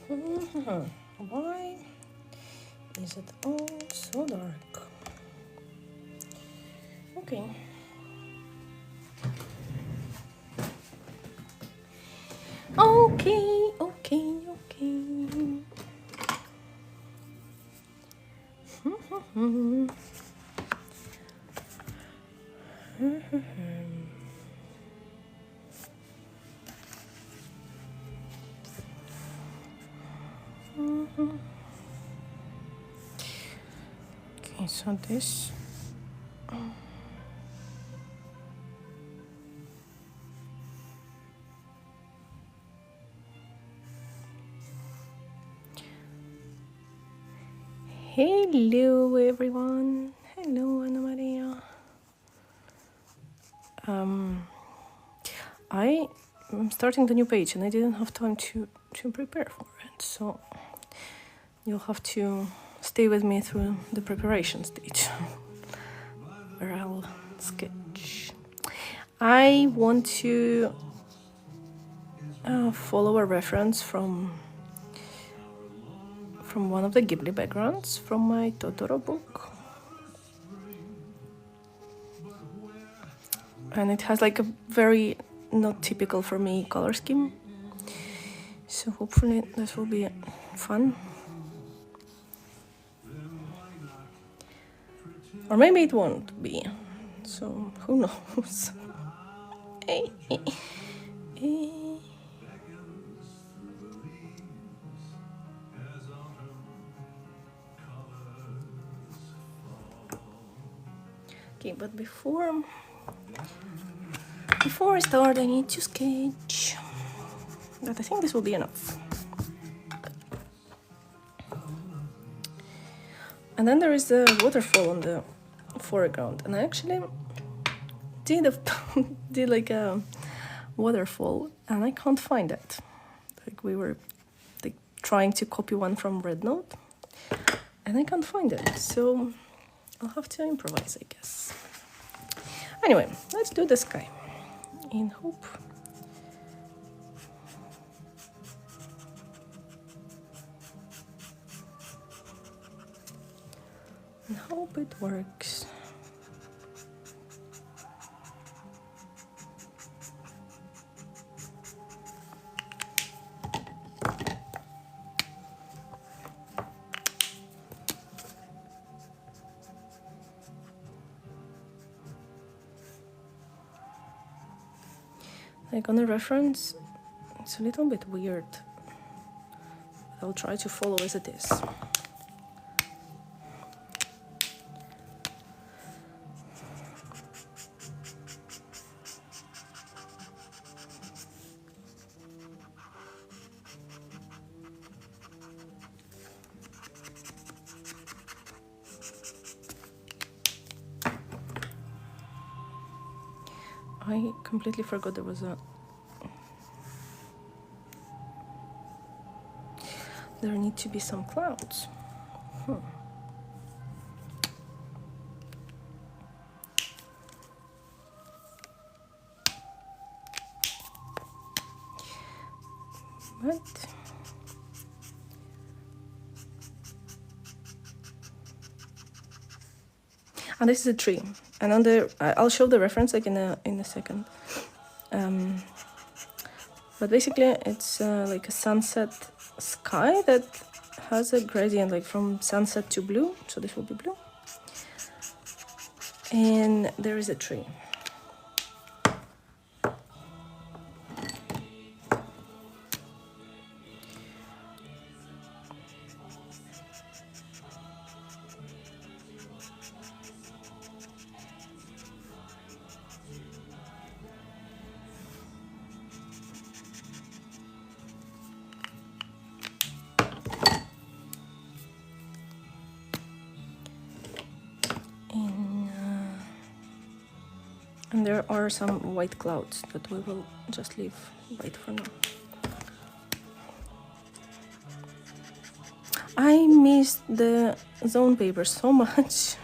Why is it all so dark? Okay. Okay. Okay, so this. Hello everyone. Hello Anna Maria. I'm starting the new page and I didn't have time to prepare for it, so you'll have to stay with me through the preparation stage where I'll sketch. I want to follow a reference from one of the Ghibli backgrounds from my Totoro book. And it has like a very not typical for me color scheme. So hopefully this will be fun. Or maybe it won't be. So who knows? Okay, but before I start, I need to sketch. But I think this will be enough. And then there is the waterfall on the foreground, and I actually did like a waterfall, and I can't find it. Like we were like trying to copy one from Red Note, and I can't find it. So I'll have to improvise, I guess. Anyway, let's do the sky. In hope. And hope it works. Like on the reference, it's a little bit weird. I'll try to follow as it is. I completely forgot there was there need to be some clouds. But and this is a tree, and on the I'll show the reference like in a second. But basically it's like a sunset sky that has a gradient like from sunset to blue, so this will be blue, and there is a tree. And there are some white clouds that we will just leave white for now. I missed the zone paper so much.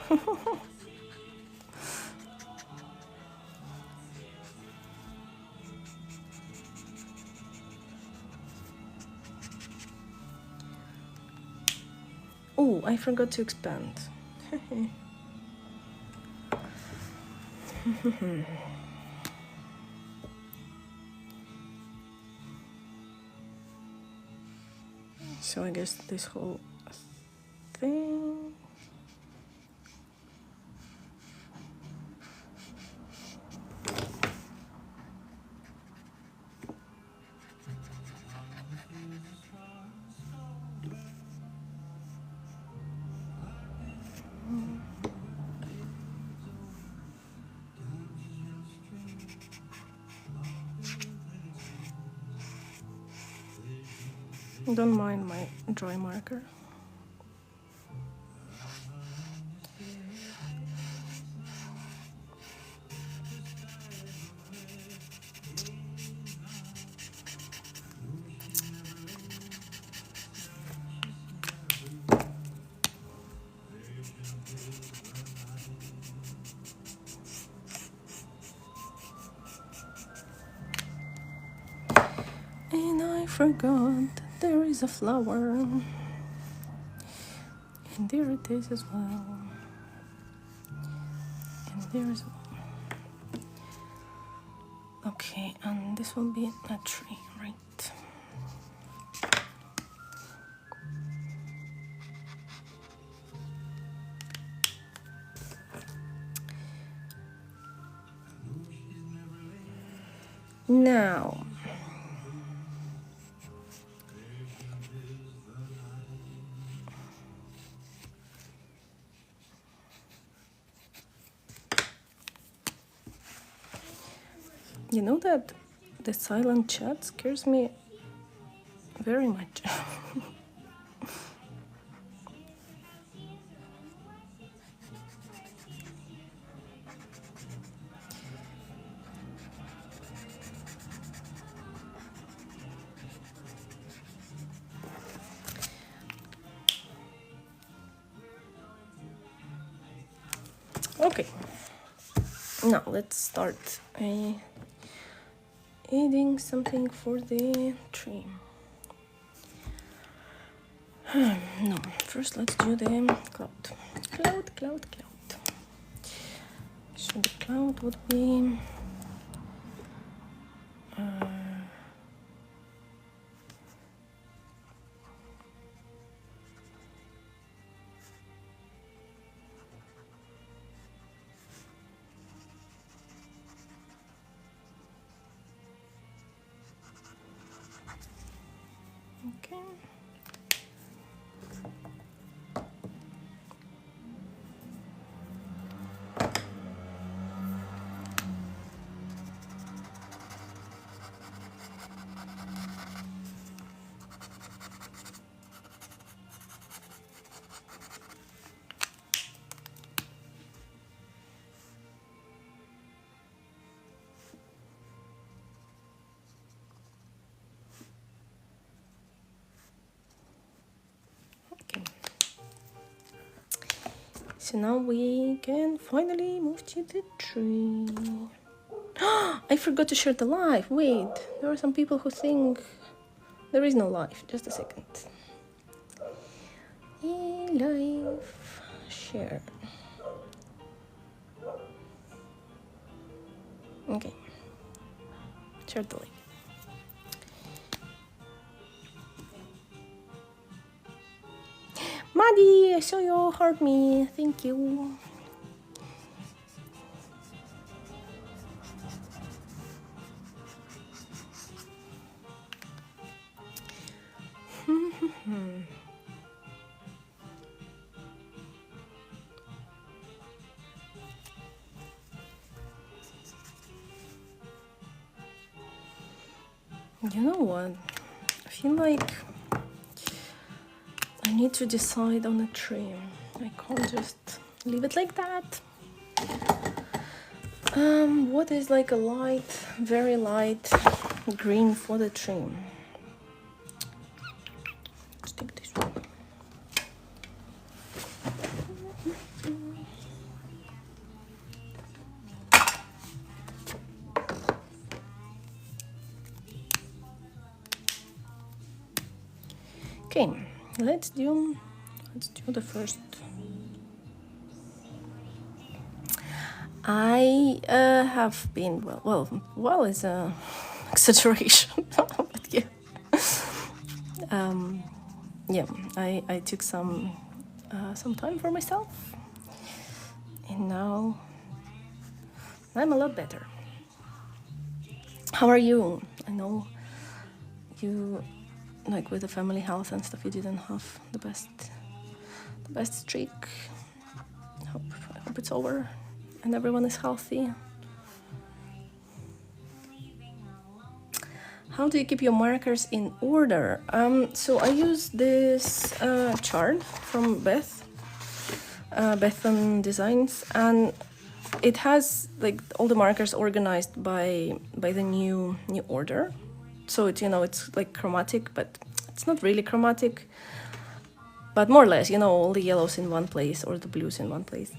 Oh, I forgot to expand. So I guess this whole thing. Don't mind my dry marker. And I forgot there is a flower. And there it is as well. And there is. Okay, and this will be a tree, right? Now, you know that the silent chat scares me very much. Okay, now let's start adding something for the tree. No, first let's do the cloud. So the cloud would be okay. So now we can finally move to the tree. I forgot to share the live. Wait, there are some people who think there is no live. Just a second. Live share. Okay. Share the link. Maddie, I saw you heard me. Thank you. You know what? I feel like I need to decide on a tree. I can't just leave it like that. What is like a light, very light green for the tree? Let's take this one. Okay, let's do let's do the first. I have been, well is a exaggeration, but yeah. Yeah, I took some time for myself, and now I'm a lot better. How are you? I know you, like with the family health and stuff, you didn't have the best streak. I hope it's over and everyone is healthy. How do you keep your markers in order? So I use this chart from Beth and Designs, and it has like all the markers organized by the new order. So it's, you know, it's like chromatic, but it's not really chromatic, but more or less, you know, all the yellows in one place or the blues in one place.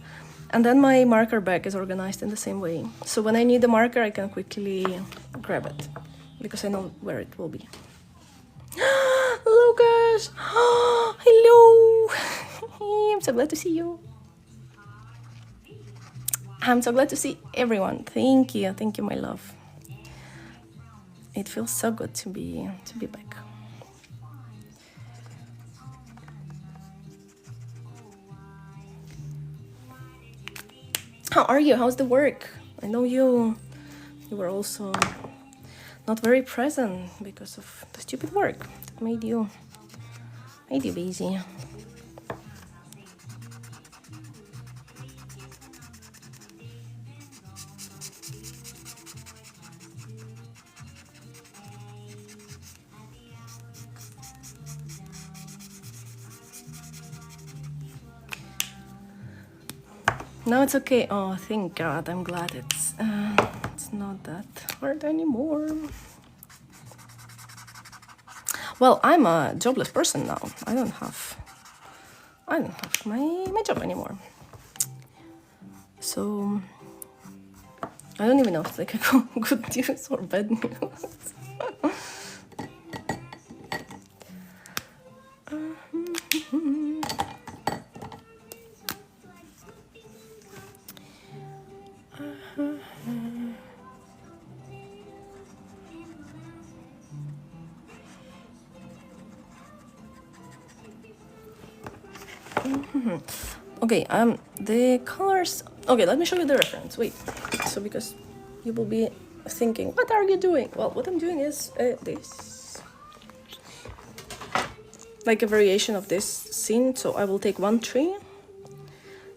And then my marker bag is organized in the same way. So when I need a marker, I can quickly grab it because I know where it will be. Lucas! Hello! I'm so glad to see you. I'm so glad to see everyone. Thank you, my love. It feels so good to be back. How are you? How's the work? I know you were also not very present because of the stupid work that made you busy. No, it's okay. Oh, thank God. I'm glad it's not that hard anymore. Well, I'm a jobless person now. I don't have my job anymore. So I don't even know if it's like a good news or bad news. Okay, the colors. Okay, let me show you the reference. Wait, so because you will be thinking, what are you doing? Well, what I'm doing is this, like a variation of this scene. So I will take one tree,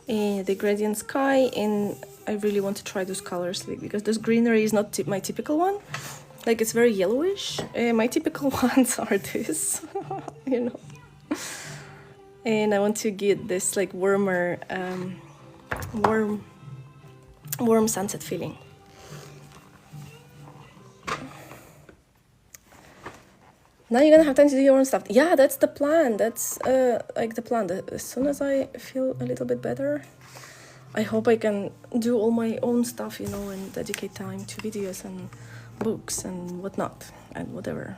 the gradient sky, and I really want to try those colors because this greenery is not my typical one. Like it's very yellowish. My typical ones are this, you know. And I want to get this like warmer, warm sunset feeling. Now you're gonna have time to do your own stuff. Yeah, that's the plan. That's like the plan. As soon as I feel a little bit better, I hope I can do all my own stuff, you know, and dedicate time to videos and books and whatnot and whatever.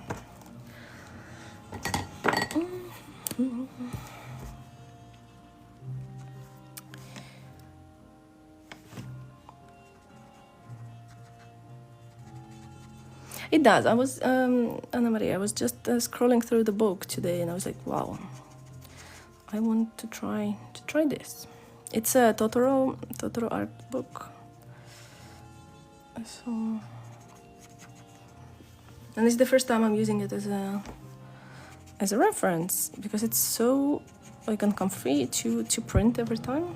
It does. I was, Anna Maria, I was just scrolling through the book today and I was like, wow, I want to try this. It's a Totoro art book. So, and it's the first time I'm using it as a reference because it's so like uncomfy to print every time.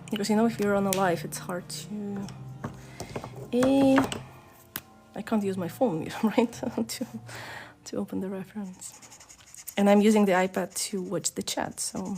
Because you know, if you're on a live, it's hard to. I can't use my phone, right, to open the reference. And I'm using the iPad to watch the chat, so.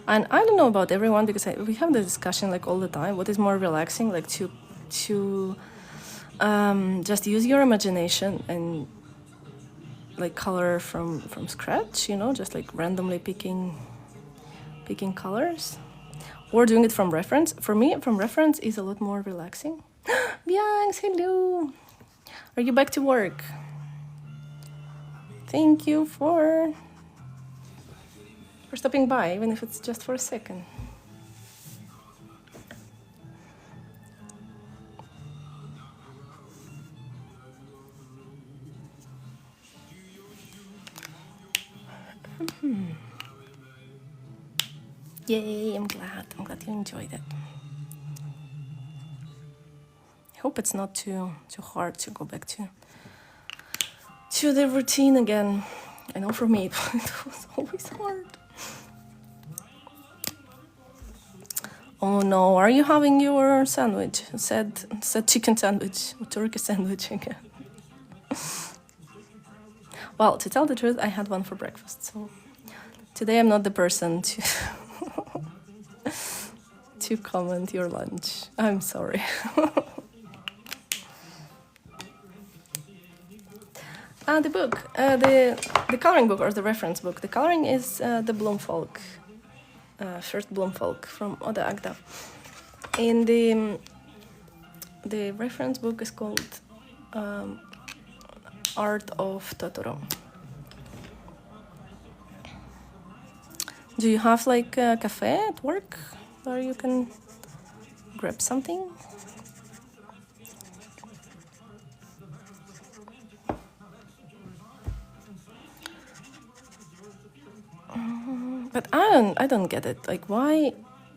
And I don't know about everyone, because we have the discussion like all the time. What is more relaxing, like to just use your imagination and like color from scratch, you know, just like randomly picking colors, or doing it from reference. For me, from reference is a lot more relaxing. Bianx, hello. Are you back to work? Thank you for stopping by, even if it's just for a second. Yay, I'm glad you enjoyed it. I hope it's not too hard to go back to the routine again. I know for me it was always hard. Oh no, are you having your sandwich? Said chicken sandwich, or turkey sandwich again. Well, to tell the truth, I had one for breakfast, so today I'm not the person to to comment your lunch. I'm sorry. The book, the coloring book, or the reference book. The coloring is the Bloomfolk, first Bloomfolk from Agda. And the reference book is called Art of Totoro. Do you have like a cafe at work where you can grab something? But I don't get it. Like, why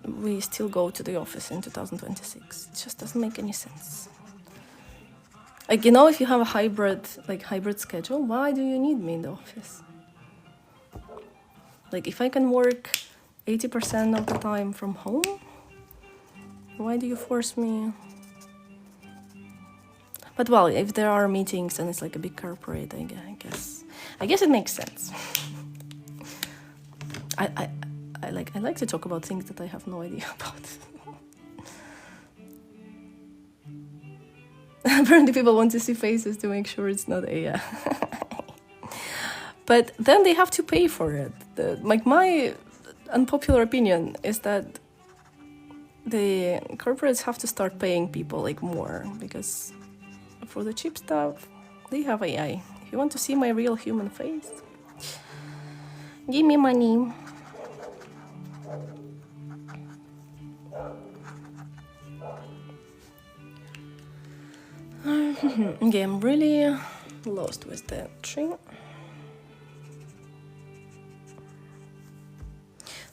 we still go to the office in 2026? It just doesn't make any sense. Like, you know, if you have a hybrid schedule, why do you need me in the office? Like, if I can work 80% of the time from home, why do you force me? But well, if there are meetings and it's like a big corporate, I guess it makes sense. I like to talk about things that I have no idea about. Apparently people want to see faces to make sure it's not AI. But then they have to pay for it. My unpopular opinion is that the corporates have to start paying people like more, because for the cheap stuff, they have AI. If you want to see my real human face, give me money. Okay, I'm really lost with that tree.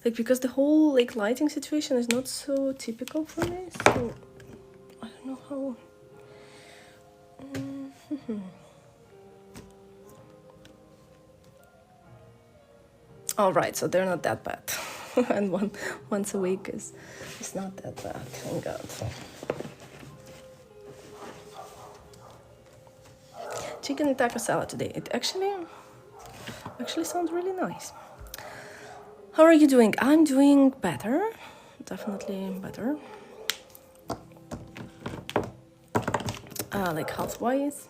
Like, because the whole like lighting situation is not so typical for me, so I don't know how. All right, so they're not that bad, and once a week is not that bad. Thank God. Chicken and taco salad today. It actually sounds really nice. How are you doing? I'm doing better, definitely better. Like health-wise,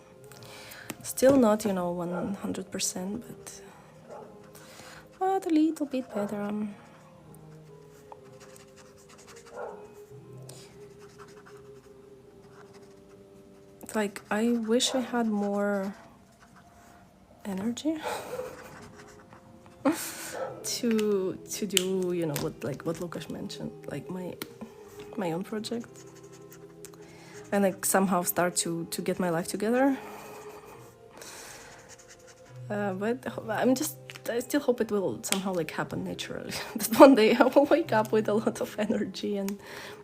still not 100%, but a little bit better. Like, I wish I had more energy to do what Lukasz mentioned, like my own project, and like somehow start to get my life together. But I still hope it will somehow like happen naturally. That one day I will wake up with a lot of energy and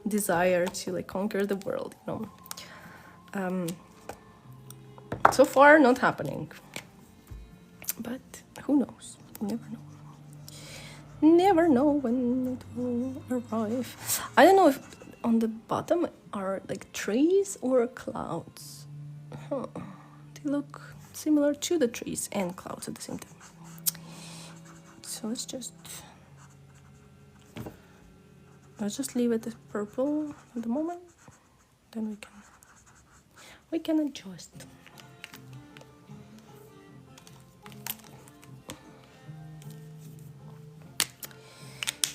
desire to like conquer the world, So far, not happening. But who knows? You never know. Never know when it will arrive. I don't know if on the bottom are like trees or clouds. They look similar to the trees and clouds at the same time. So let's just I'll just leave it as purple at the moment. Then we can adjust.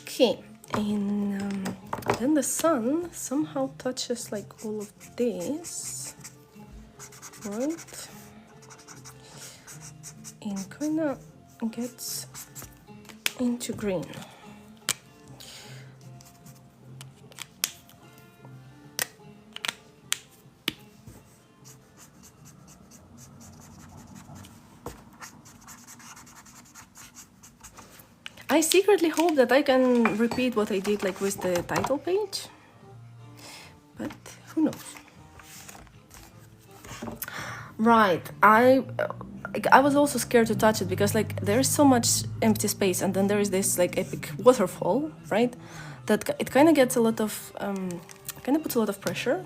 Okay, and then the sun somehow touches like all of this, right? And kind of gets into green. I secretly hope that I can repeat what I did like with the title page, but who knows? Right, I was also scared to touch it because like there's so much empty space, and then there is this like epic waterfall, right? That it kind of gets a lot of, kind of puts a lot of pressure,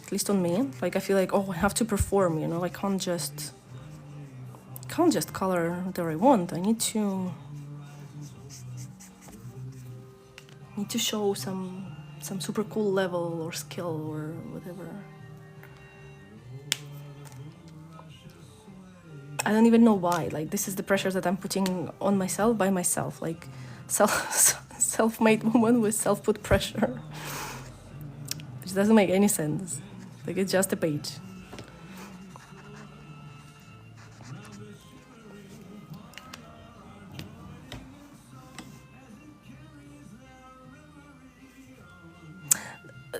at least on me. Like I feel like, oh, I have to perform, you know, I can't just color whatever I want. I need to show some super cool level or skill or whatever. I don't even know why. Like this is the pressure that I'm putting on myself by myself. Like self-made woman with self-put pressure, which doesn't make any sense. Like it's just a page.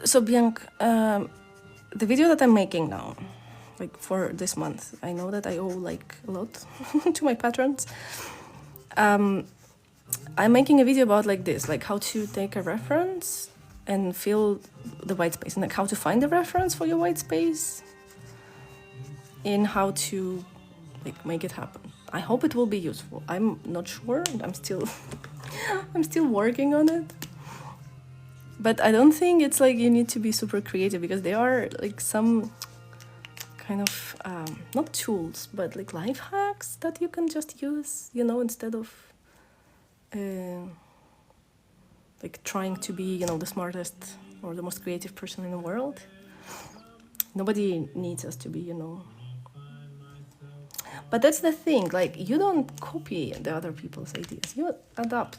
So Bianca, the video that I'm making now, like for this month, I know that I owe like a lot to my patrons. I'm making a video about like this, like how to take a reference and fill the white space, and like how to find the reference for your white space, and how to like make it happen. I hope it will be useful. I'm not sure. I'm still working on it. But I don't think it's like you need to be super creative, because there are like some kind of, not tools, but like life hacks that you can just use, you know, instead of like trying to be, you know, the smartest or the most creative person in the world. Nobody needs us to be, you know. But that's the thing, like you don't copy the other people's ideas, you adapt.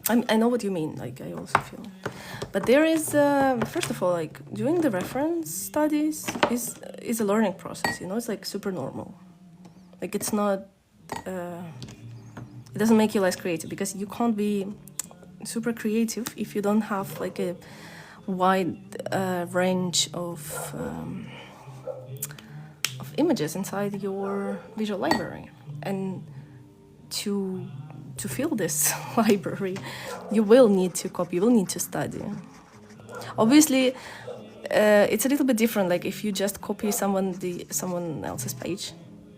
I know what you mean, like I also feel. But there is, first of all, like doing the reference studies is a learning process, you know, it's like super normal. Like it's not, it doesn't make you less creative, because you can't be super creative if you don't have like a wide range of images inside your visual library. And to fill this library, you will need to copy, you will need to study. Obviously, it's a little bit different, like if you just copy someone else's page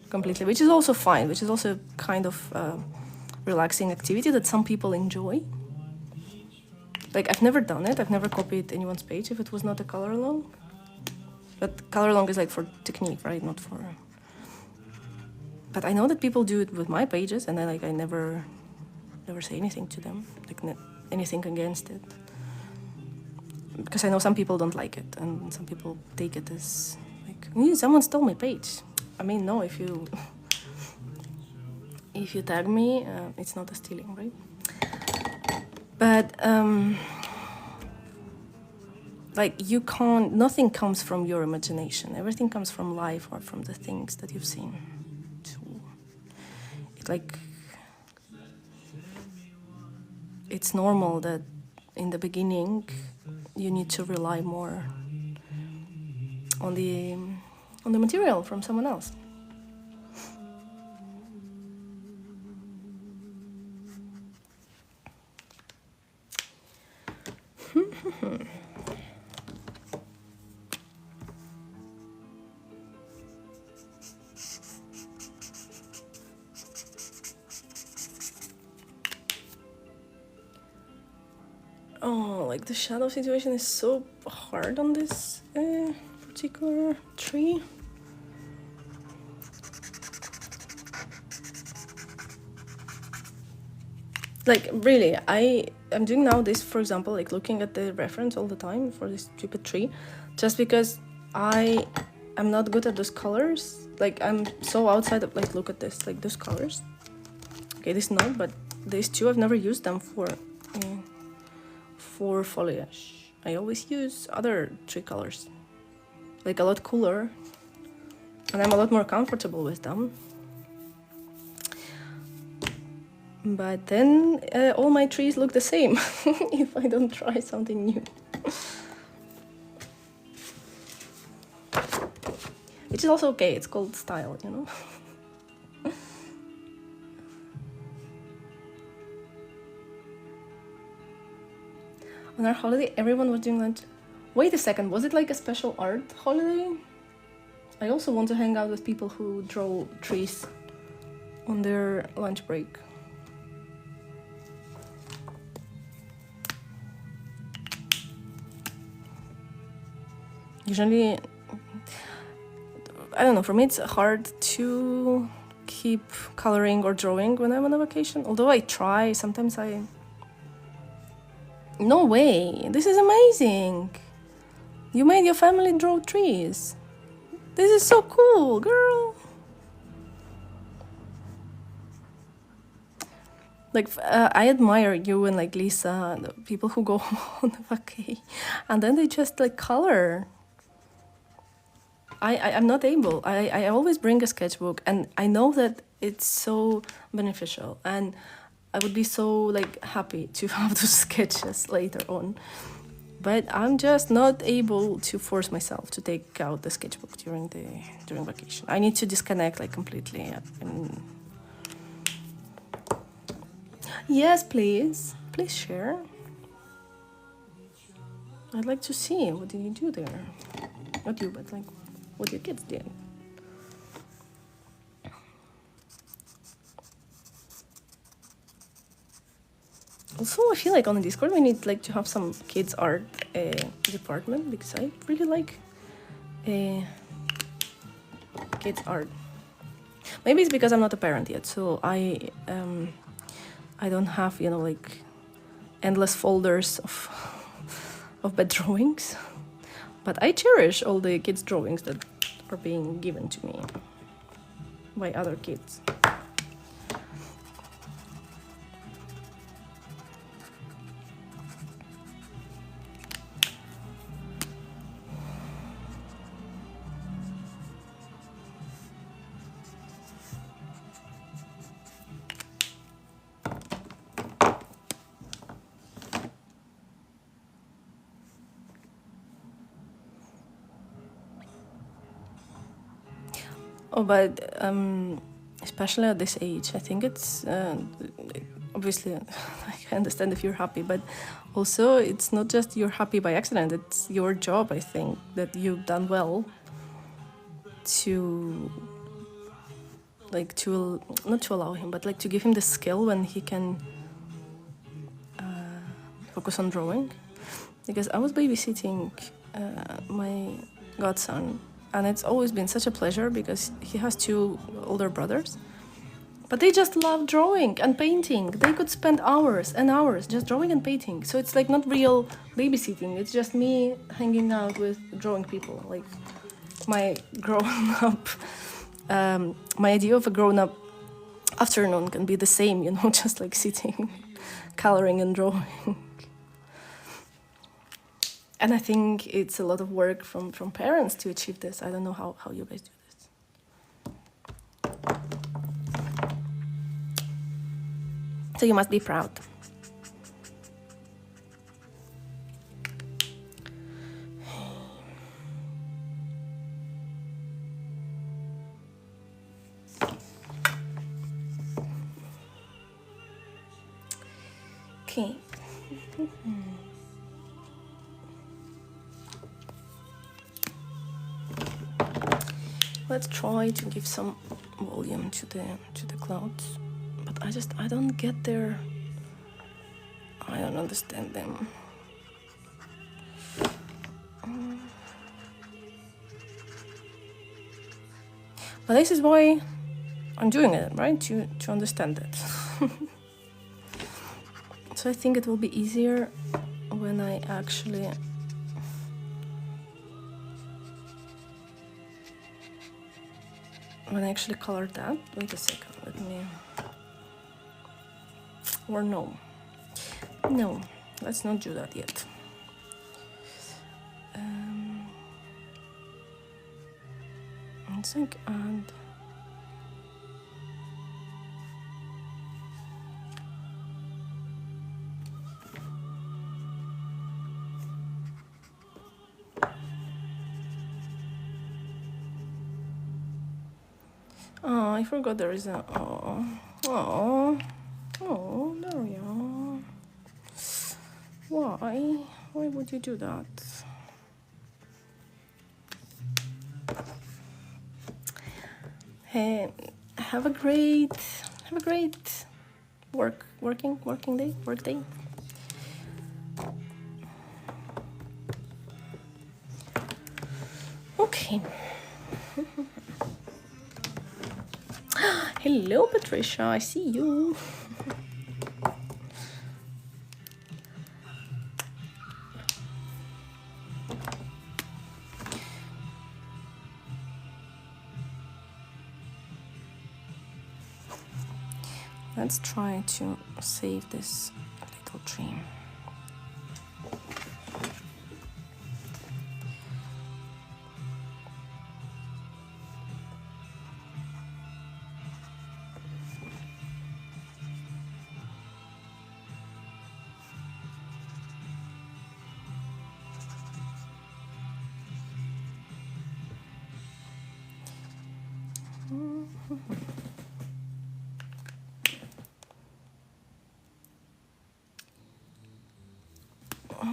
completely, which is also fine, which is also kind of relaxing activity that some people enjoy. Like I've never done it, I've never copied anyone's page if it was not a color along. But color along is like for technique, right? Not for... But I know that people do it with my pages, and I never say anything to them, like anything against it. Because I know some people don't like it, and some people take it as like, someone stole my page. I mean, no, if you tag me, it's not a stealing, right? But like you can't, nothing comes from your imagination. Everything comes from life or from the things that you've seen. So it's like, it's normal that in the beginning you need to rely more on the material from someone else. Oh, like the shadow situation is so hard on this particular tree. Like, really, I'm doing now this, for example, like looking at the reference all the time for this stupid tree, just because I am not good at those colors. Like, I'm so outside of, like, look at this, like those colors. Okay, this not, but these two, I've never used them for foliage. I always use other tree colors, like a lot cooler, and I'm a lot more comfortable with them. But then all my trees look the same if I don't try something new. Which is also okay, it's called style, you know? On our holiday, everyone was doing lunch. Wait a second, was it like a special art holiday? I also want to hang out with people who draw trees on their lunch break. Usually, I don't know, for me it's hard to keep coloring or drawing when I'm on a vacation. Although I try, sometimes I... No way, this is amazing! You made your family draw trees. This is so cool, girl! Like, I admire you and like Lisa, the people who go on a vacay, and then they just like color. I'm not able. I always bring a sketchbook, and I know that it's so beneficial, and I would be so like happy to have those sketches later on. But I'm just not able to force myself to take out the sketchbook during vacation. I need to disconnect like completely. Yes, please. Please share. I'd like to see what did you do there. Not you, but like what your kids did. Also, I feel like on the Discord we need like to have some kids art department, because I really like kids art. Maybe it's because I'm not a parent yet, so I don't have, you know, like endless folders of bad drawings. But I cherish all the kids' drawings that are being given to me by other kids. Oh, but especially at this age, I think it's obviously I can understand if you're happy, but also it's not just you're happy by accident. It's your job. I think that you've done well to like to not to allow him, but like to give him the skill when he can focus on drawing. Because I was babysitting my godson, and it's always been such a pleasure because he has two older brothers, but they just love drawing and painting. They could spend hours and hours just drawing and painting. So it's like not real babysitting. It's just me hanging out with drawing people. Like my grown-up, my idea of a grown-up afternoon can be the same, you know, just like sitting, coloring and drawing. And I think it's a lot of work from parents to achieve this. I don't know how you guys do this. So you must be proud. Okay. Let's try to give some volume to the clouds, but I don't get their. I don't understand them. But this is why I'm doing it, right? To understand it. So I think it will be easier when I actually color that. Wait a second, let me, or no, let's not do that yet. Let's like add, oh, I forgot there is a, oh, there we are. Why would you do that? Hey, have a great working day, work day. Okay. Hello, Patricia, I see you. Let's try to save this little tree.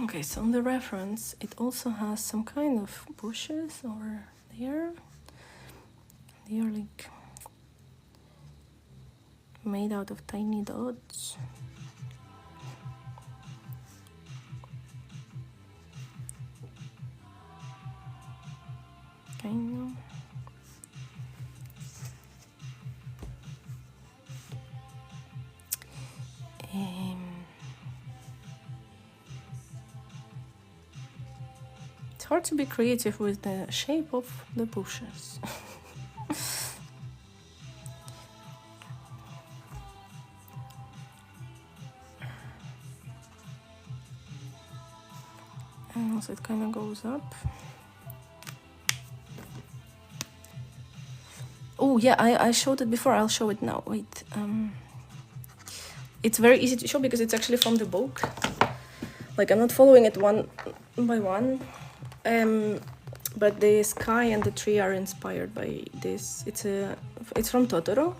Okay, so on the reference, it also has some kind of bushes or there. They are like made out of tiny dots. Kind of. It's hard to be creative with the shape of the bushes. And also it kind of goes up. Oh yeah, I showed it before, I'll show it now. Wait, it's very easy to show because it's actually from the book. Like I'm not following it one by one. But the sky and the tree are inspired by this. It's from Totoro.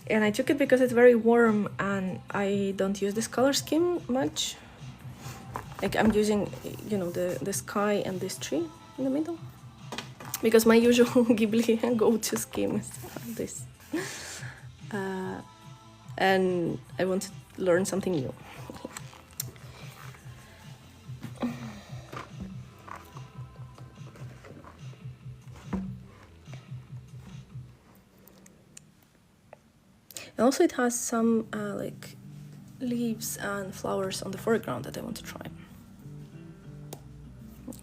And I took it because it's very warm and I don't use this color scheme much. Like I'm using, you know, the sky and this tree in the middle. Because my usual Ghibli go-to scheme is this. And I want to learn something new. And also it has some like leaves and flowers on the foreground that I want to try.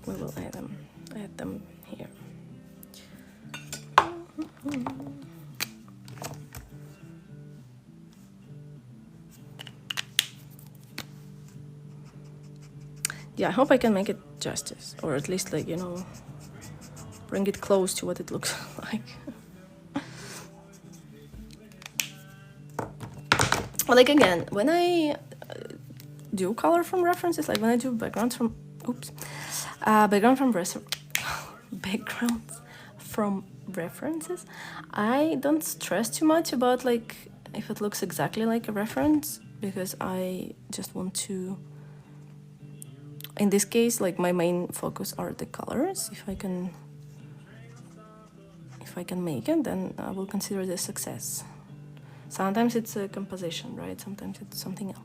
We will add them here. Yeah, I hope I can make it justice, or at least, like, you know, bring it close to what it looks like. Well, like again, when I do color from references, like when I do backgrounds from, backgrounds from references, I don't stress too much about like if it looks exactly like a reference, because I just want to, in this case, like my main focus are the colors. If I can make it, then I will consider it a success. Sometimes it's a composition, right? Sometimes it's something else.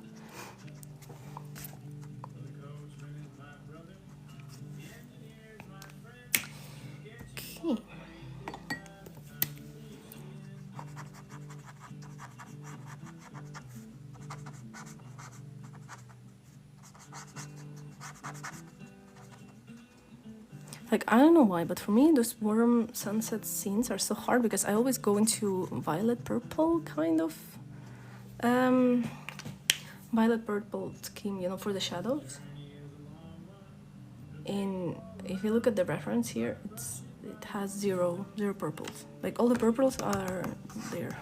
Okay. Like, I don't know why, but for me, those warm sunset scenes are so hard because I always go into violet purple kind of violet purple scheme, you know, for the shadows. And if you look at the reference here, it has zero purples. Like, all the purples are there.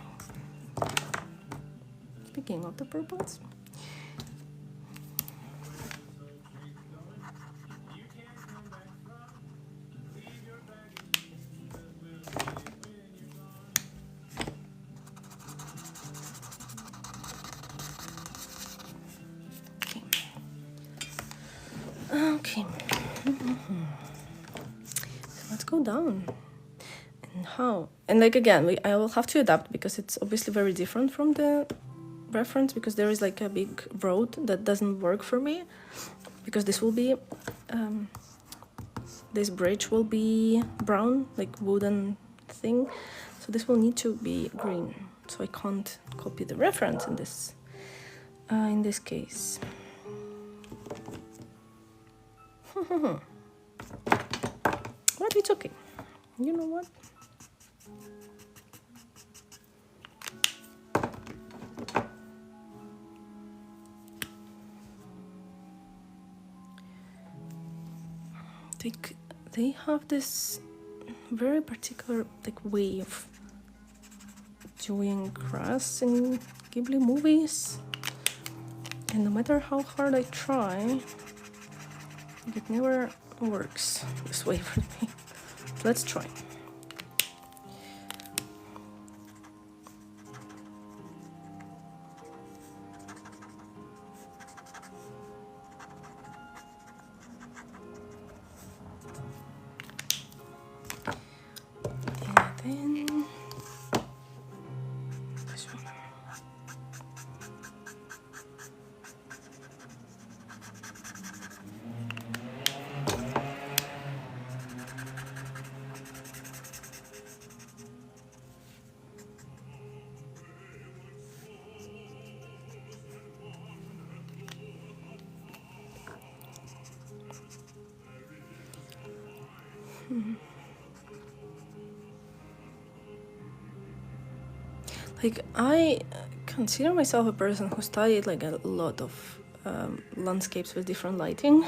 Speaking of the purples, okay. So let's go down. And how? And like, again, I will have to adapt because it's obviously very different from the reference, because there is like a big road that doesn't work for me, because this will be this bridge will be brown, like wooden thing, so this will need to be green, so I can't copy the reference in this case. What it's okay, you know what, they have this very particular like way of doing crafts in Ghibli movies, and no matter how hard I try, it never works this way for me. Let's try. Like, I consider myself a person who studied like a lot of landscapes with different lighting,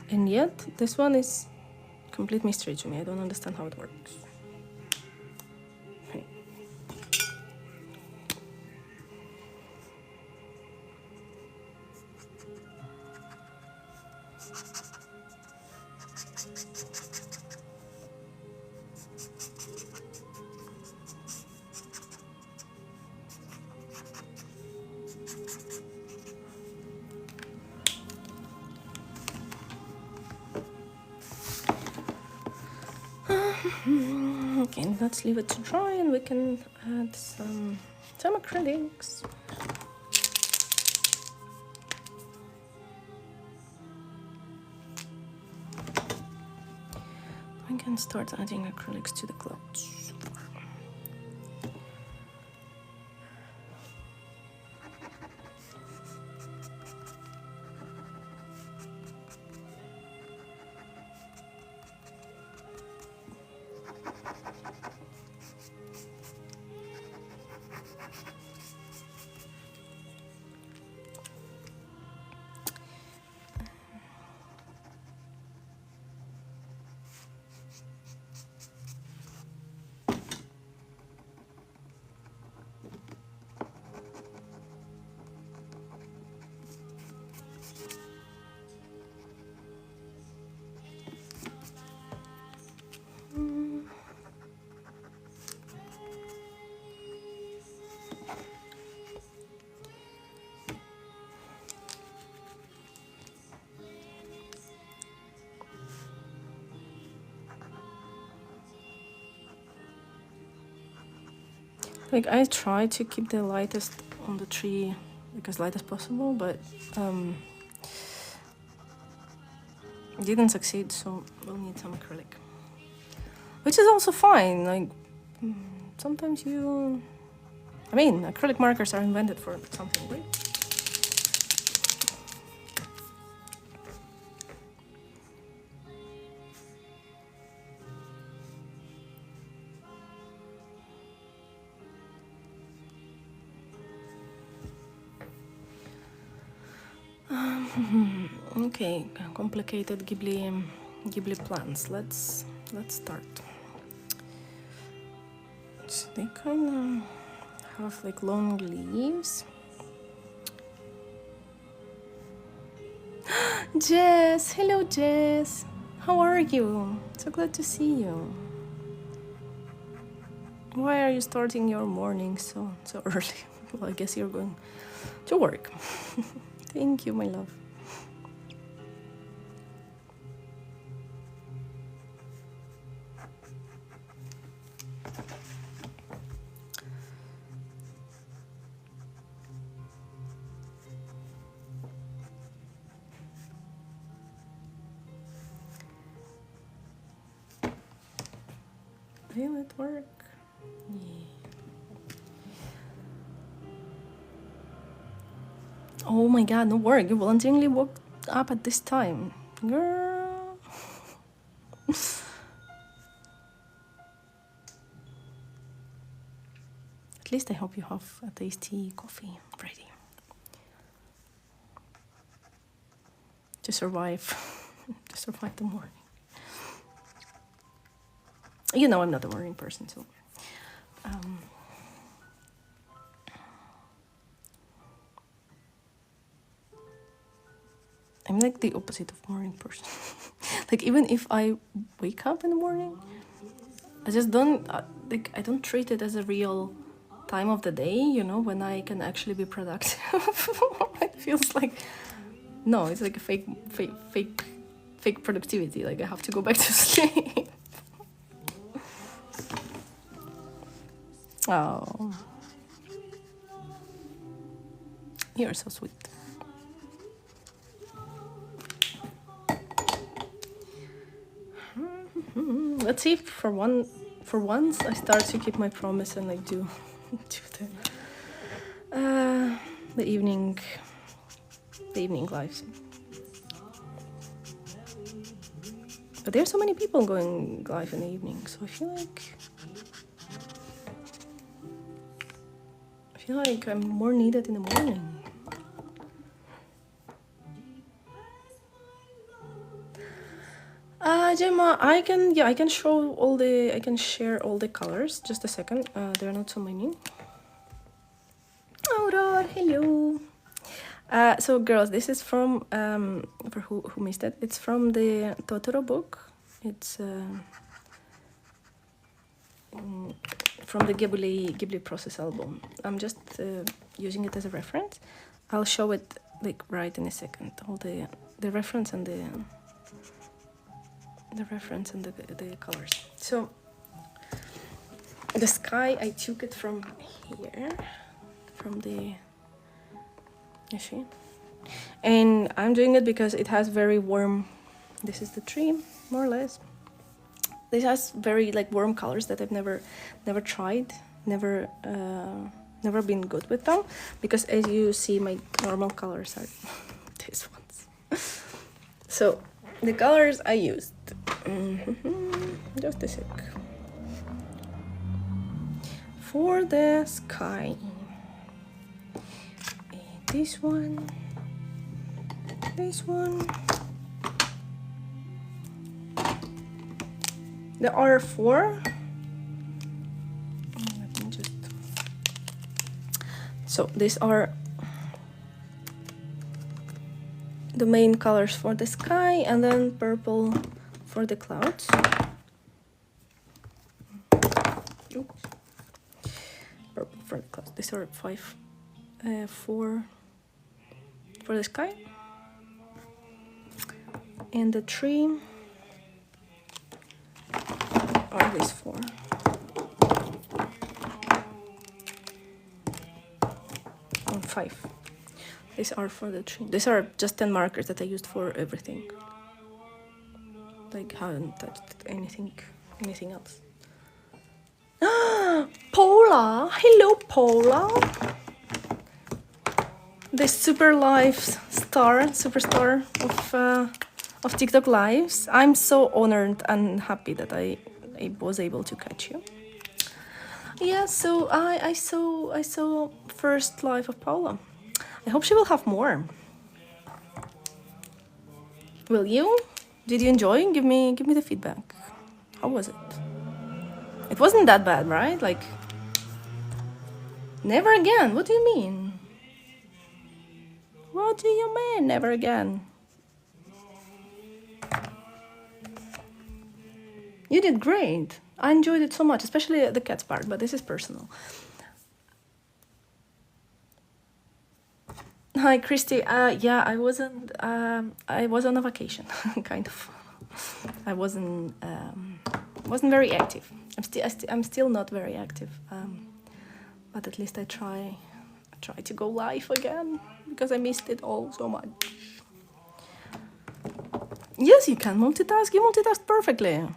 and yet this one is complete mystery to me. I don't understand how it works. Okay, let's leave it to dry and we can add some acrylics. I can start adding acrylics to the clouds. Like, I try to keep the lightest on the tree, like as light as possible, but didn't succeed, so we'll need some acrylic. Which is also fine, like, sometimes acrylic markers are invented for something, right? Okay, complicated Ghibli plants. Let's start. So they kind of have like long leaves. Jess, hello Jess. How are you? So glad to see you. Why are you starting your morning so early? Well, I guess you're going to work. Thank you, my love. Will it work? Yeah. Oh my god, no work. You voluntarily woke up at this time. Girl. At least I hope you have a tasty coffee ready. To survive. To survive the morning. You know I'm not a morning person, so... I'm like the opposite of morning person. Like even if I wake up in the morning, I just don't like I don't treat it as a real time of the day, you know, when I can actually be productive. It feels like no, it's like a fake productivity. Like I have to go back to sleep. Oh, you're so sweet. Let's see if for once I start to keep my promise and like do the evening lives. But there's so many people going live in the evening, so I feel like I'm more needed in the morning. Gemma, I can show all the, I can share all the colors. Just a second, there are not so many. Aurora, hello. So girls, this is from, for who missed it, it's from the Totoro book. It's from the Ghibli process album. I'm just using it as a reference. I'll show it like right in a second. All the reference and the colors. So the sky, I took it from here, from the, you see, and I'm doing it because it has very warm, this is the tree more or less. This has very like warm colors that I've never tried, never been good with them, because as you see my normal colors are these ones. So the colors I used, just a sec. For the sky, this one, there are 4. Let me just... So these are the main colors for the sky, and then purple for the clouds. Oops. Purple for the clouds. These are 5, 4 for the sky, and the tree are these 4. And 5. These are for the tree. These are just 10 markers that I used for everything. Like, haven't touched anything else. Paula! Hello, Paula! The superstar of TikTok lives. I'm so honored and happy that I was able to catch you. Yeah, so I saw first live of Paula. I hope she will have more. Will you? Did you enjoy? Give me the feedback. How was it? It wasn't that bad, right? Like, never again. What do you mean? What do you mean, never again? You did great. I enjoyed it so much, especially the cat's part, but this is personal. Hi, Christy. Yeah, I wasn't. I was on a vacation, kind of. I wasn't very active. I'm still not very active. But at least I try to go live again because I missed it all so much. Yes, you can multitask. You multitask perfectly.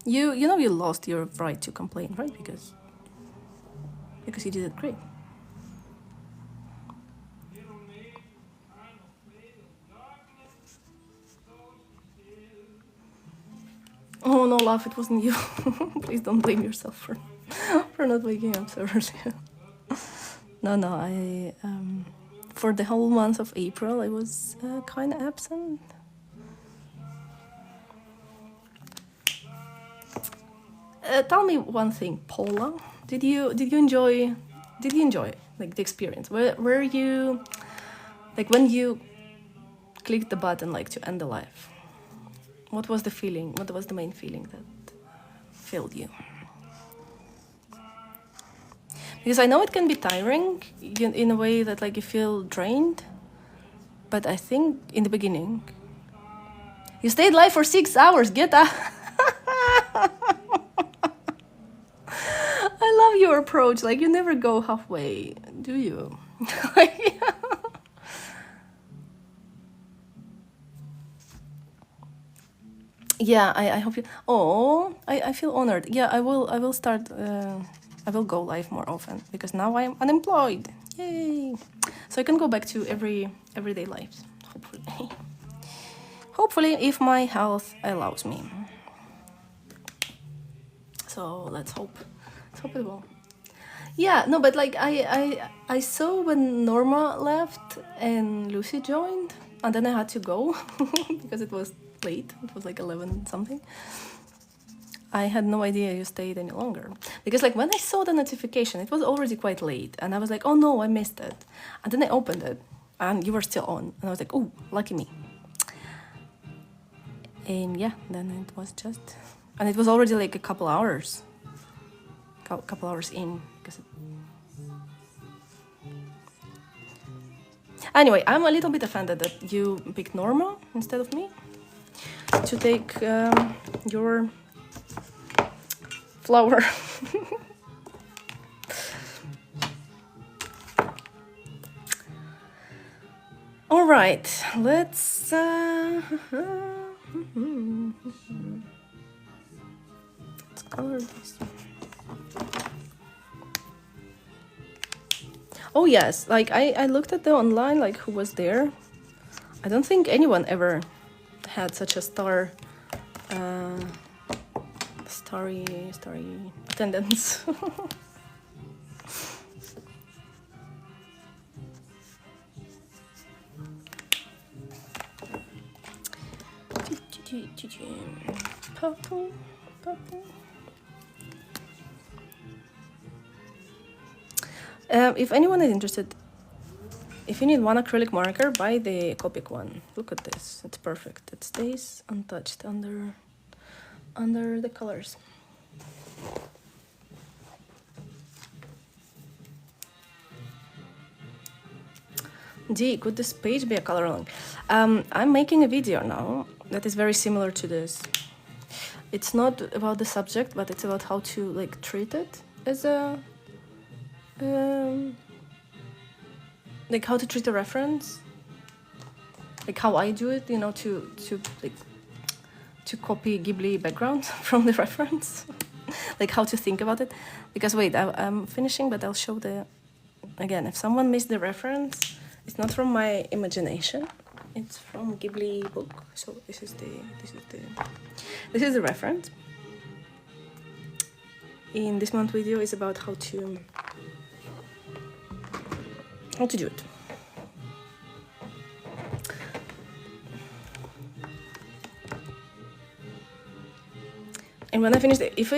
You know you lost your right to complain, right? Because you did it great. Oh no, love, it wasn't you. Please don't blame yourself for not waking up so early. No, I for the whole month of April I was kind of absent. Tell me one thing, Paula. Did you enjoy like the experience? Were you like when you clicked the button like to end the live? What was the feeling? What was the main feeling that filled you? Because I know it can be tiring in a way that like you feel drained, but I think in the beginning you stayed live for 6 hours. Get up. I love your approach. Like you never go halfway, do you? Yeah, I hope you. Oh, I feel honored. Yeah, I will start. I will go live more often because now I am unemployed. Yay! So I can go back to everyday lives. Hopefully, hopefully, if my health allows me. So let's hope. Let's hope it will. Yeah, no, but like I saw when Norma left and Lucy joined, and then I had to go because it was late. It was like 11 something. I had no idea you stayed any longer because like when I saw the notification, it was already quite late, and I was like, oh no, I missed it. And then I opened it, and you were still on, and I was like, oh, lucky me. And yeah, then it was just, and it was already like a couple hours in because. Anyway, I'm a little bit offended that you picked Norma instead of me to take your flower. All right, let's color this. Oh yes, like I looked at the online, like who was there. I don't think anyone ever had such a starry attendance. Purple. If anyone is interested, if you need one acrylic marker, buy the Copic one. Look at this, it's perfect. It stays untouched under the colors. D, could this page be a color along? I'm making a video now that is very similar to this. It's not about the subject, but it's about how to like treat it as a like how to treat a reference, like how I do it, you know, to copy Ghibli background from the reference, like how to think about it. Because wait, I'm finishing, but I'll show the again. If someone missed the reference, it's not from my imagination. It's from Ghibli book. So this is the reference. In this month video is about how how to do it. And when I finish it, if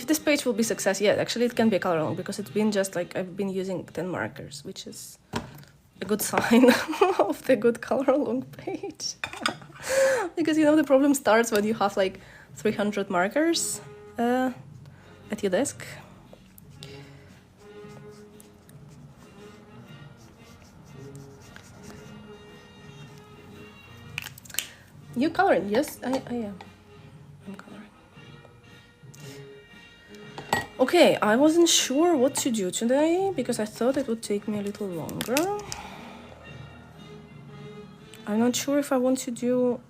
this page will be success, yeah, actually it can be a color along, because it's been just like I've been using 10 markers, which is a good sign of the good color along page. Because, you know, the problem starts when you have like 300 markers at your desk. You coloring? Yes, I am. I'm coloring. Okay, I wasn't sure what to do today because I thought it would take me a little longer. I'm not sure if I want to do...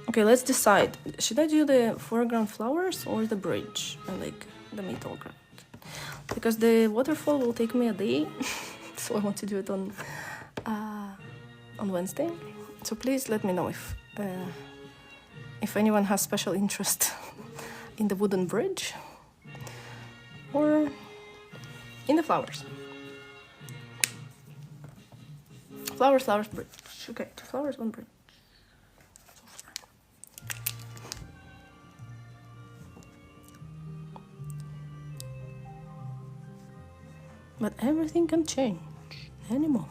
Okay, let's decide. Should I do the foreground flowers or the bridge and like the middle ground? Because the waterfall will take me a day, so I want to do it on Wednesday. So please let me know if anyone has special interest in the wooden bridge or in the flowers. Flowers, bridge. Okay, 2 flowers, 1 bridge. But everything can change any moment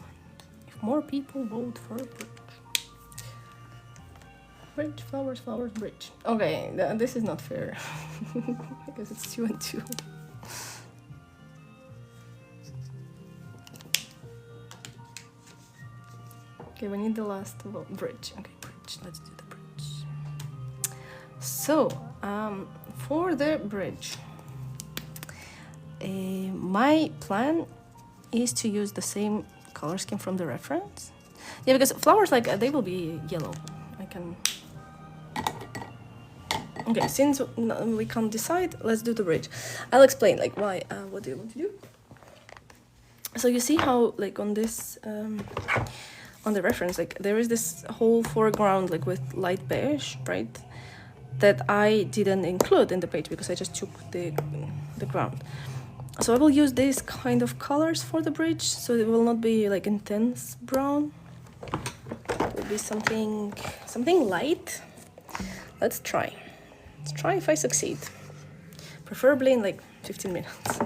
if more people vote for a bridge. Bridge, flowers, bridge. Okay, this is not fair because it's 2 and 2. Okay, we need the last bridge. Okay, bridge. Let's do the bridge. So, for the bridge, my plan is to use the same color scheme from the reference. Yeah, because flowers, like, they will be yellow. I can... Okay, since we can't decide, let's do the bridge. I'll explain, like, why, what do you want to do? So you see how, like, on this, on the reference, like, there is this whole foreground, like, with light beige, right? That I didn't include in the page because I just took the ground. So I will use these kind of colors for the bridge, so it will not be, like, intense brown. It will be something light. Let's try. Let's try if I succeed. Preferably in like 15 minutes.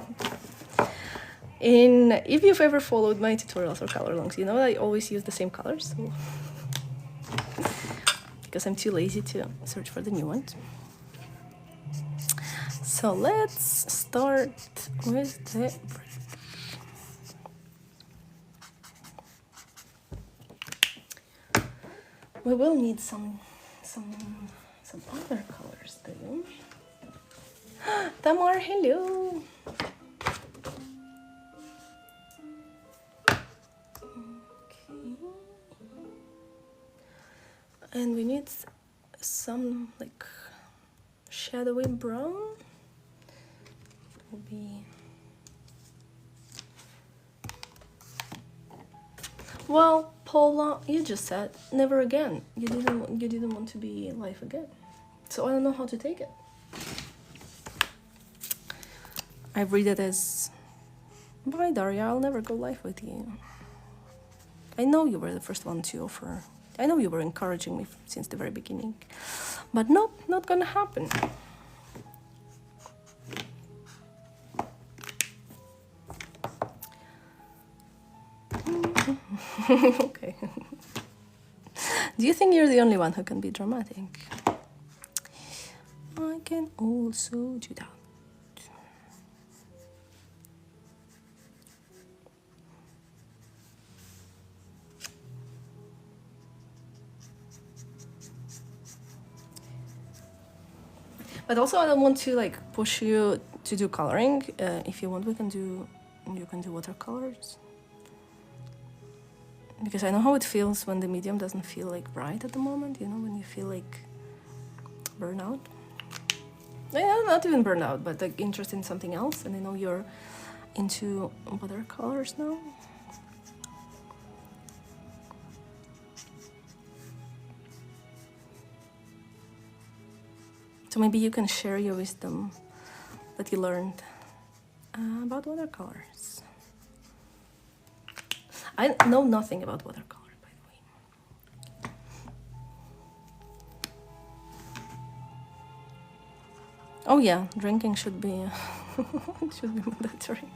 If you've ever followed my tutorials or color alongs, you know I always use the same colors. So because I'm too lazy to search for the new ones. So let's start with the bridge. We will need some other colors too. Tamar, hello. Okay. And we need some like shadowy brown. Will be... Well, Paula, you just said never again. You didn't want to be live again. So I don't know how to take it. I read it as, bye Daria, I'll never go live with you. I know you were the first one to offer. I know you were encouraging me since the very beginning. But nope, not gonna happen. Okay. Do you think you're the only one who can be dramatic? I can also do that. But also I don't want to like push you to do coloring. If you want, you can do watercolors. Because I know how it feels when the medium doesn't feel like right at the moment, you know, when you feel like burnout. Yeah, not even burnout, but like interested in something else, and I know you're into watercolors now. So maybe you can share your wisdom that you learned about watercolors. I know nothing about watercolor, by the way. Oh yeah, drinking should be should be mandatory.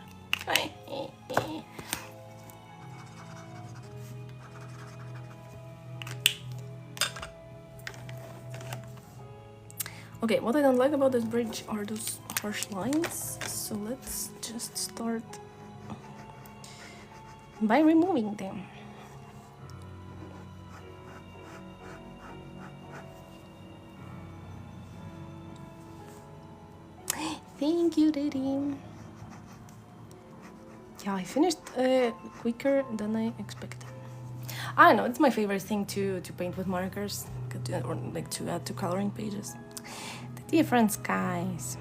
Okay, what I don't like about this bridge are those harsh lines, so let's just start by removing them. Thank you, Daddy. Yeah, I finished quicker than I expected. I don't know, it's my favorite thing to paint with markers, or like to add to coloring pages. The different skies.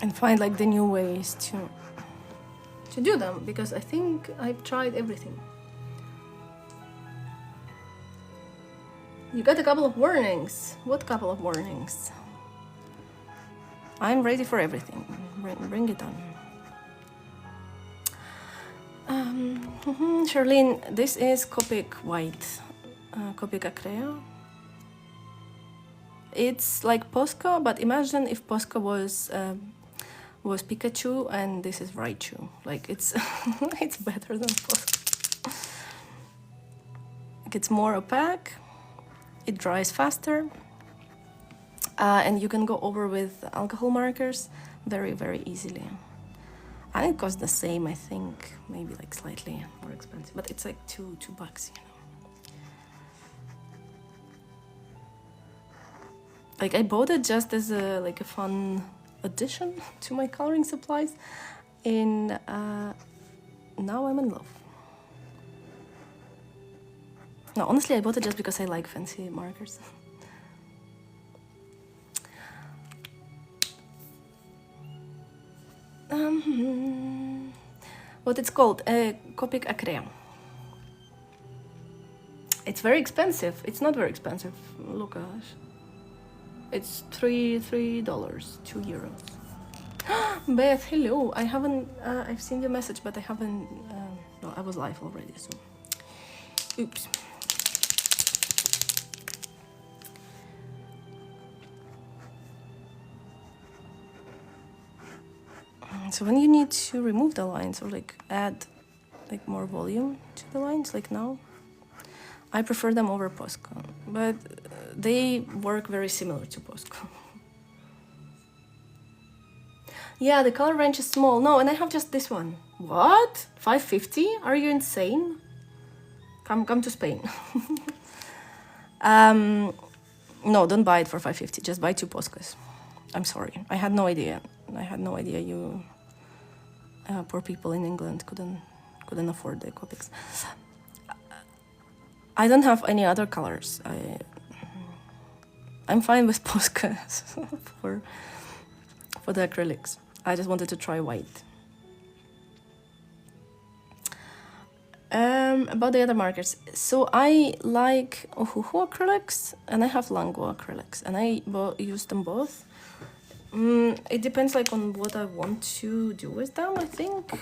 And find like the new ways to do them, because I think I've tried everything. You got a couple of warnings. What couple of warnings? I'm ready for everything. Bring it on. Charlene, this is Copic White, Copic Acrea. It's like Posca, but imagine if Posca was Pikachu and this is Raichu. Like it's it's better than Posca. Like it's more opaque. It dries faster, and you can go over with alcohol markers very, very easily. And it costs the same, I think, maybe like slightly more expensive, but it's like $2, you know. Like I bought it just as a like a fun addition to my coloring supplies, and now I'm in love. No, honestly, I bought it just because I like fancy markers. What it's called? Copic Acrea. It's very expensive. It's not very expensive. Look, gosh. It's $3, €2. Beth, hello. I haven't. I've seen your message, but I haven't. No, I was live already. So, oops. So when you need to remove the lines or like add like more volume to the lines, like now, I prefer them over Posca, but they work very similar to Posca. Yeah, the color range is small. No, and I have just this one. What? $5.50? Are you insane? Come to Spain. No, don't buy it for $5.50. Just buy 2 Poscas. I'm sorry. I had no idea. You poor people in England couldn't afford the Copics. I don't have any other colors. I'm fine with Poscas for the acrylics. I just wanted to try white. About the other markers, so I like Ohuhu acrylics and I have Lango acrylics, and I use them both. It depends like on what I want to do with them, I think.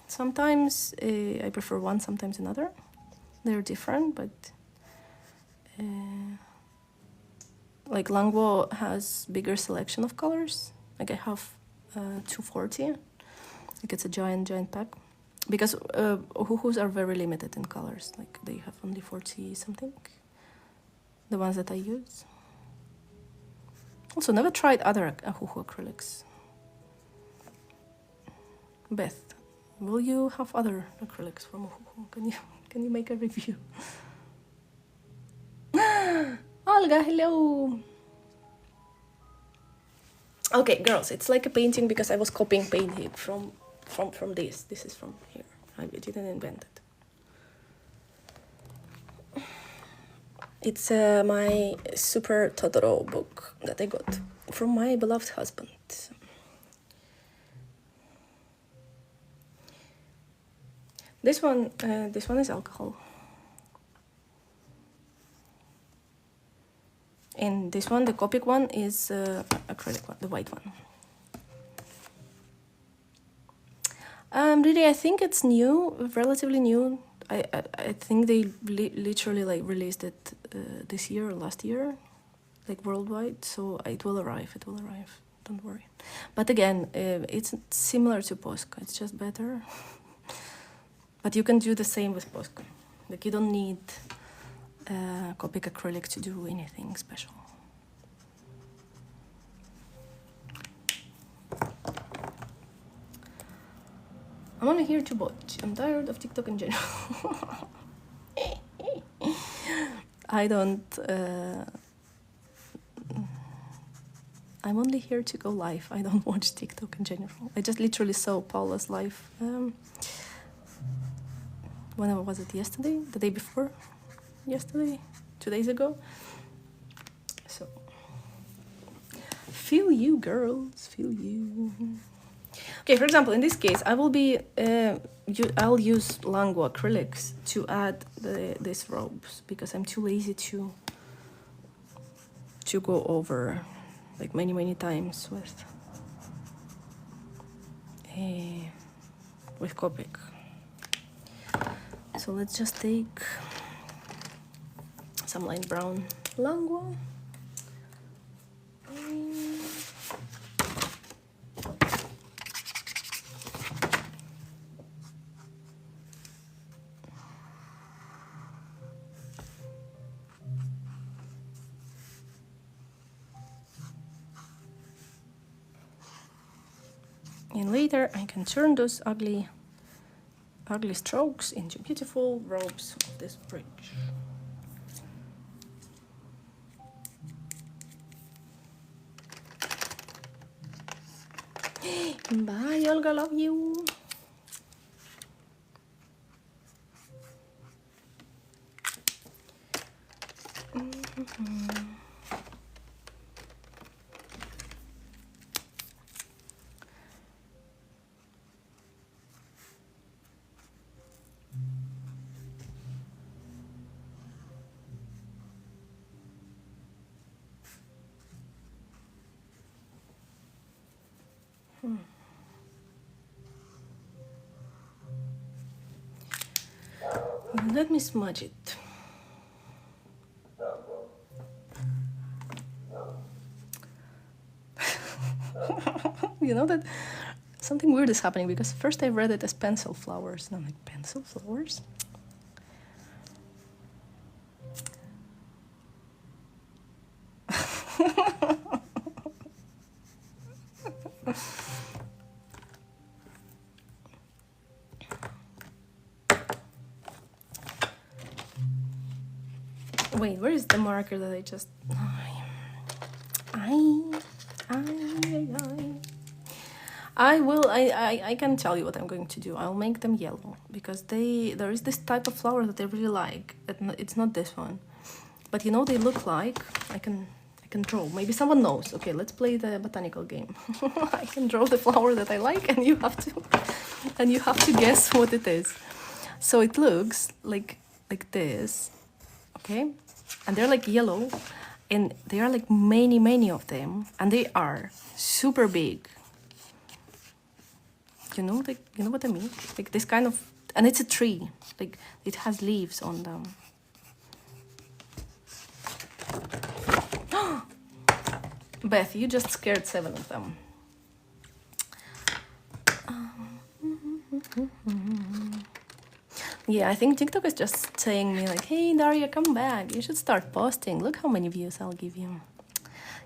Sometimes I prefer one, sometimes another. They're different, but like Lango has bigger selection of colors. Like I have 240. Like it's a giant pack. Because Ohuhus are very limited in colors. Like they have only 40 something. The ones that I use. Also, never tried other Ohuhu acrylics. Beth, will you have other acrylics from Ohuhu? Can you make a review? Olga, hello. Okay, girls, it's like a painting because I was copying painting from this. This is from here. I didn't invent it. It's my Super Totoro book that I got from my beloved husband. This one is alcohol. And this one, the Copic one, is acrylic one, the white one. Really, I think it's new, relatively new. I think they literally like released it this year or last year, like worldwide. So it will arrive. It will arrive. Don't worry. But again, it's similar to Posca. It's just better. But you can do the same with Posca. Like you don't need Copic acrylic to do anything special. I'm only here to watch. I'm tired of TikTok in general. I don't... I'm only here to go live. I don't watch TikTok in general. I just literally saw Paula's live. When was it? Yesterday? The day before? Yesterday? 2 days ago? So... Feel you, girls. Feel you. Okay, for example, in this case, I will be... I'll use Lango acrylics to add these robes because I'm too lazy to go over like many times with Copic. So let's just take some light brown Lango. And later I can turn those ugly strokes into beautiful robes of this bridge. Bye, Olga, love you. Let me smudge it. You know that something weird is happening because first I read it as pencil flowers and I'm like, pencil flowers? Wait, where is the marker that I just... I can tell you what I'm going to do. I'll make them yellow because there is this type of flower that I really like. It's not this one, but you know they look like I can draw. Maybe someone knows. Okay, let's play the botanical game. I can draw the flower that I like, and you have to guess what it is. So it looks like this, okay? And they're like yellow, and there are like many of them, and they are super big. You know, like, you know what I mean? Like this kind of, and it's a tree. Like it has leaves on them. Beth, you just scared 7 of them. Yeah, I think TikTok is just saying me like, hey Daria, come back. You should start posting. Look how many views I'll give you.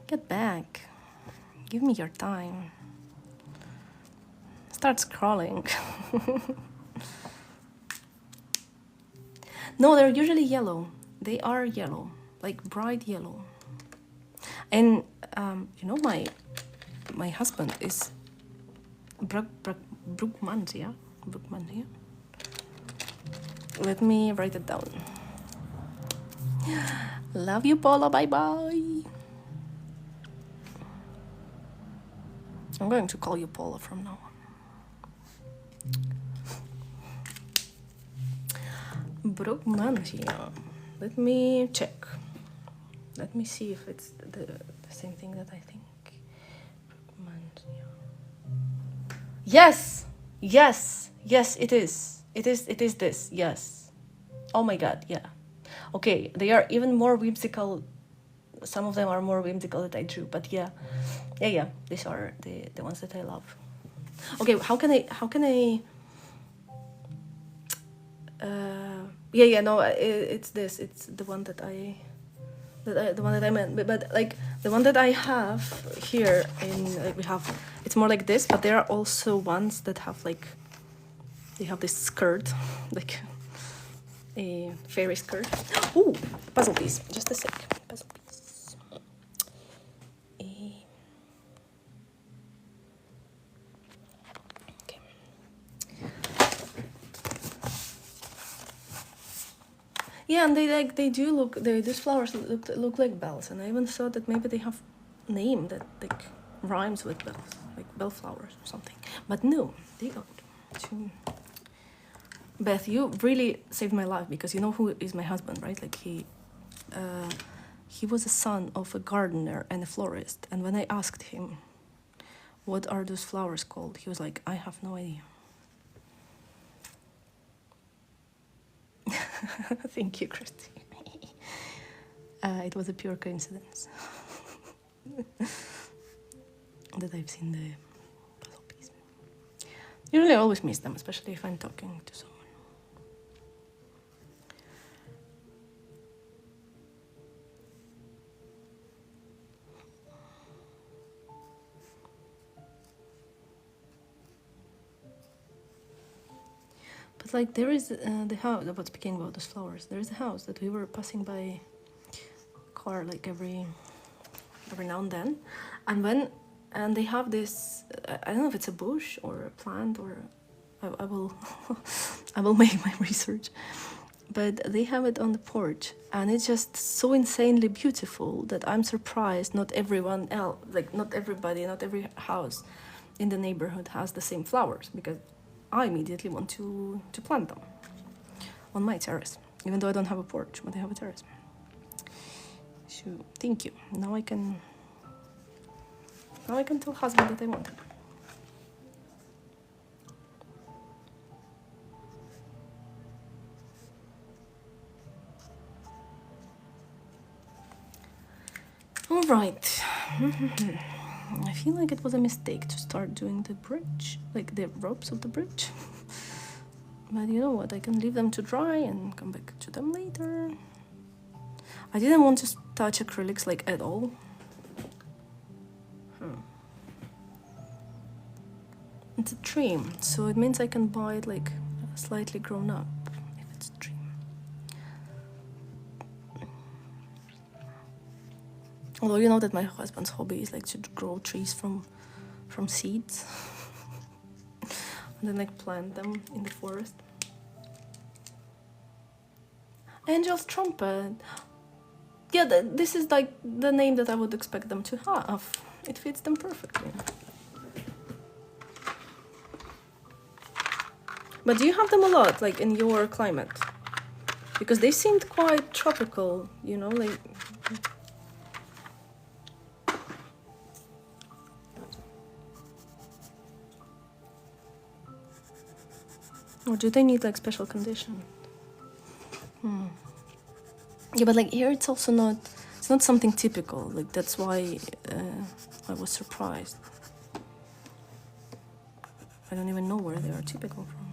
Get back. Give me your time. Start scrolling. No, they're usually yellow. They are yellow, like bright yellow. And you know, my husband is Brookmans, yeah? Brookmans, yeah? Let me write it down. Love you, Paula. Bye-bye. I'm going to call you Paula from now on. Brugmansia. Let me check. Let me see if it's the same thing that I think. Brugmansia. Yes! Yes! Yes, it is. It is this. Yes. Oh my god, yeah. Okay, they are even more whimsical. Some of them are more whimsical that I drew, but yeah. Yeah, these are the ones that I love. Okay, how can I it's this. It's the one that the one that I meant, but like the one that I have here in like we have, it's more like this, but there are also ones that have like, they have this skirt, like a fairy skirt. Ooh, puzzle piece. Just a sec. Puzzle piece. Okay. Yeah, and they do look, these flowers look like bells, and I even thought that maybe they have name that like rhymes with bells, like bellflowers or something. But no, they don't. Beth, you really saved my life, because you know who is my husband, right? Like he was a son of a gardener and a florist, and when I asked him, what are those flowers called? He was like, I have no idea. Thank you, Christy. It was a pure coincidence that I've seen the puzzle piece. Usually I always miss them, especially if I'm talking to someone. But like there is the house, about speaking about those flowers, there is a house that we were passing by car like every now and then, and they have this, I don't know if it's a bush or a plant, or I will I will make my research, but they have it on the porch, and it's just so insanely beautiful that I'm surprised not everyone else, like not everybody, not every house in the neighborhood has the same flowers, because I immediately want to plant them on my terrace, even though I don't have a porch, but I have a terrace. So thank you. Now I can tell husband that I want him. All right. I feel like it was a mistake to start doing the bridge, like the ropes of the bridge. But you know what? I can leave them to dry and come back to them later. I didn't want to touch acrylics like at all. It's a dream, so it means I can buy it like slightly grown up if it's a dream. Although you know that my husband's hobby is like to grow trees from seeds and then like plant them in the forest. Angel's Trumpet. Yeah, this is like the name that I would expect them to have. It fits them perfectly. But do you have them a lot, like in your climate? Because they seemed quite tropical, you know, like... Or do they need like special condition? Yeah, but like here it's also not, it's not something typical, like that's why I was surprised. I don't even know where they are typical from.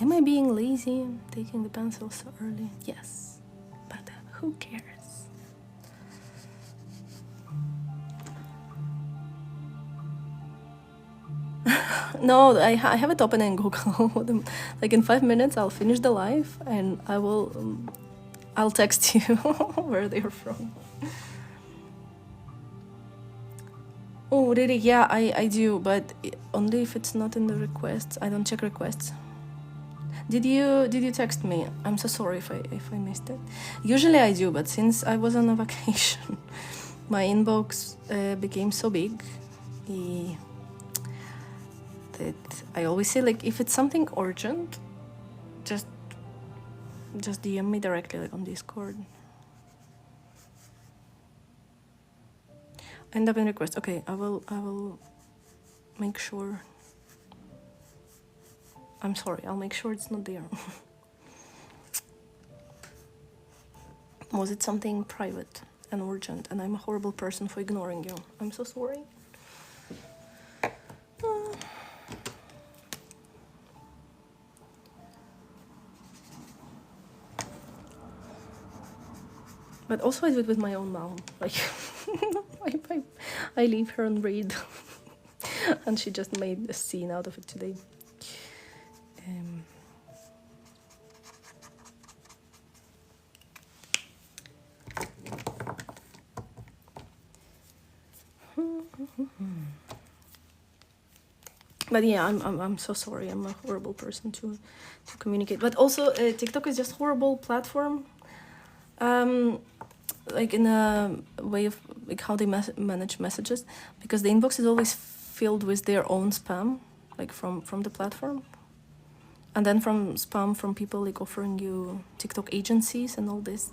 Am I being lazy, taking the pencil so early? Yes, but who cares? No, I have it open in Google. Like in 5 minutes, I'll finish the live and I'll text you where they're from. Oh, really? Yeah, I do, but only if it's not in the requests. I don't check requests. Did you text me? I'm so sorry if I missed it. Usually I do, but since I was on a vacation, my inbox became so big that I always say, like, if it's something urgent, just DM me directly, like, on Discord. End up in request. Okay, I will make sure. I'm sorry, I'll make sure it's not there. Was it something private and urgent, and I'm a horrible person for ignoring you? I'm so sorry. But also I do it with my own mom. Like, I leave her on read. And she just made a scene out of it today. But yeah, I'm so sorry. I'm a horrible person to communicate. But also, TikTok is just horrible platform. Like in a way of like how they manage messages, because the inbox is always filled with their own spam, like from the platform, and then from spam from people like offering you TikTok agencies and all this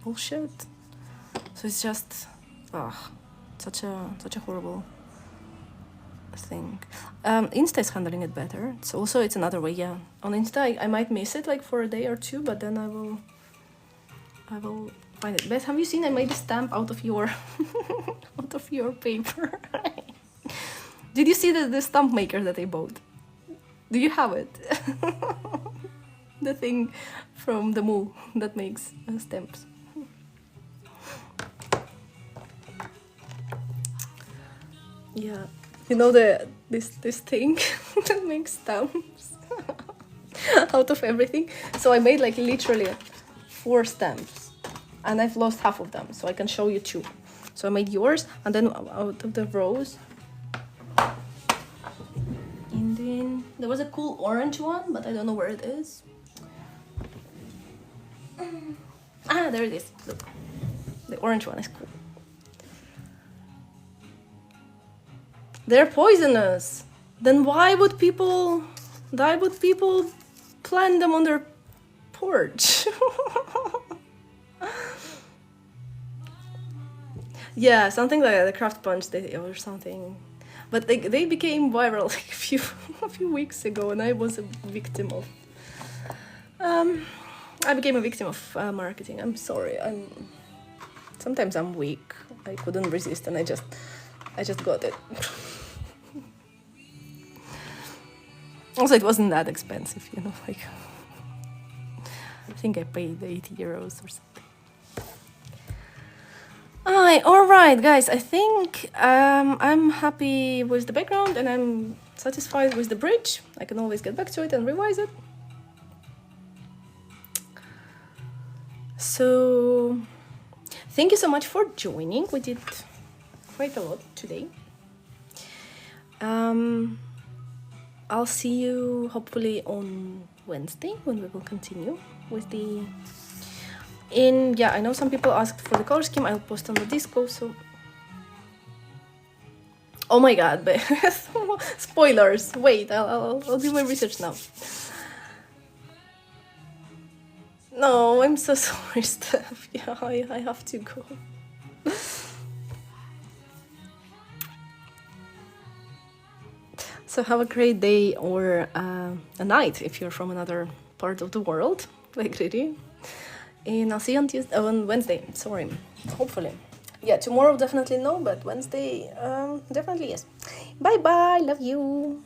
bullshit. So it's just such a horrible thing. Insta is handling it better. So also it's another way. Yeah, on Insta I might miss it like for a day or two, but then I will find it. Beth, have you seen I made a stamp out of your out of your paper? Did you see the stamp maker that I bought? Do you have it? The thing from the Moo that makes stamps. Yeah, you know this thing that makes stamps out of everything. So I made like literally 4 stamps, and I've lost half of them, so I can show you 2. So I made yours, and then out of the rose, and then there was a cool orange one, but I don't know where it is. There it is. Look, the orange one is cool. They're poisonous. Then why would people plant them on their porch? Yeah, something like the craft punch or something. But they became viral like a few weeks ago, and I was a victim of. I became a victim of marketing. I'm sorry. Sometimes I'm weak. I couldn't resist, and I just got it. Also, it wasn't that expensive, you know. Like, I think I paid 80 euros or something. All right, guys. I think I'm happy with the background, and I'm satisfied with the bridge. I can always get back to it and revise it. So, thank you so much for joining. We did quite a lot today. I'll see you hopefully on Wednesday when we will continue with the. I know some people asked for the color scheme. I'll post on the Disco. So. Oh my God! Spoilers. Wait, I'll do my research now. No, I'm so sorry, Steph. Yeah, I have to go. So have a great day or a night if you're from another part of the world, like really. And I'll see you on Wednesday. Sorry, hopefully. Yeah, tomorrow definitely no, but Wednesday definitely yes. Bye bye. Love you.